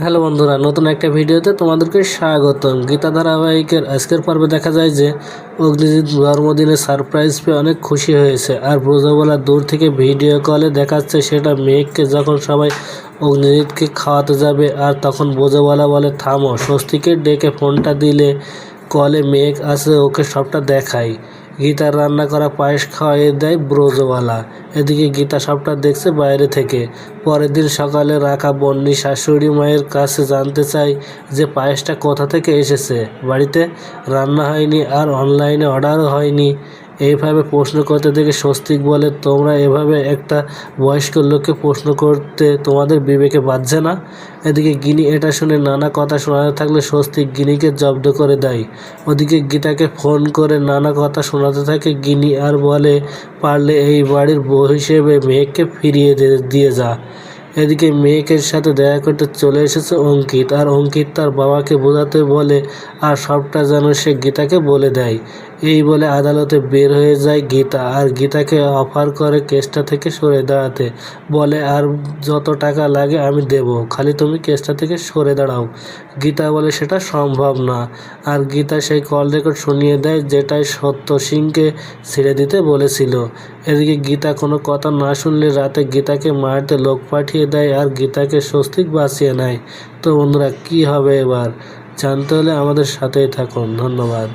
Hello বন্ধুরা, নতুন একটা ভিডিওতে তোমাদেরকে স্বাগতম। গীতা ধারাবাহিকের আজকের পর্বে দেখা যায় যে অগ্নিজিৎ জন্মদিনে সারপ্রাইজ পেয়ে অনেক খুশি হয়েছে। আর ব্রজবালা দূর থেকে ভিডিও কলে দেখাচ্ছে সেটা মেঘকে, যখন সবাই অগ্নিজিৎকে খাওয়াতে যাবে। আর তখন ব্রজবালা বলে থামো, স্বস্তিকে ডেকে ফোনটা দিলে কলে মেঘ আছে, ওকে সবটা দেখাই। গীতার রান্না করা পায়েস খাওয়াইয়ে দেয় ব্রজবালা। এদিকে গীতা সবটা দেখছে বাইরে থেকে। পরের দিন সকালে রাখা বন্নি শাশুড়ি মায়ের কাছে জানতে চায় যে পায়েসটা কোথা থেকে এসেছে। বাড়িতে রান্না হয়নি আর অনলাইনে অর্ডারও হয়নি। এইভাবে প্রশ্ন করতে দেখে স্বস্তিক বলে, তোমরা এভাবে একটা বয়স্ক লোককে প্রশ্ন করতে তোমাদের বিবেকে বাজছে না? এদিকে গিনি এটা শুনে নানা কথা শোনাতে থাকলে স্বস্তিক গিনিকে জব্দ করে দেয়। ওদিকে গীতাকে ফোন করে নানা কথা শোনাতে থাকে গিনি, আর বলে পারলে এই বাড়ির বউ হিসেবে মেঘকে ফিরিয়ে দিয়ে যা। এদিকে মেয়েকের সাথে দেখা করতে চলে এসেছে অঙ্কিত, আর অঙ্কিত তার বাবাকে বোঝাতে বলে আর সবটা যেন সে গীতাকে বলে দেয়। এই বলে আদালতে বের হয়ে যায় গীতা, আর গীতাকে অফার করে কেসটা থেকে সরে দাঁড়াতে। বলে আর যত টাকা লাগে আমি দেব, খালি তুমি কেসটা থেকে সরে দাঁড়াও। গীতা বলে সেটা সম্ভব না, আর গীতা সেই কল রেকর্ড শুনিয়ে দেয় যেটাই সত্য সিংকে ছেড়ে দিতে বলেছিল। এদিকে গীতা কোনো কথা না শুনলে রাতে গীতাকে মারতে লোক পাঠিয়ে দেয়, আর গীতাকে স্বস্তিক বাঁচিয়ে নেয়। তো বন্ধুরা, কি হবে এবার জানতে হলে আমাদের সাথেই থাকুন। ধন্যবাদ।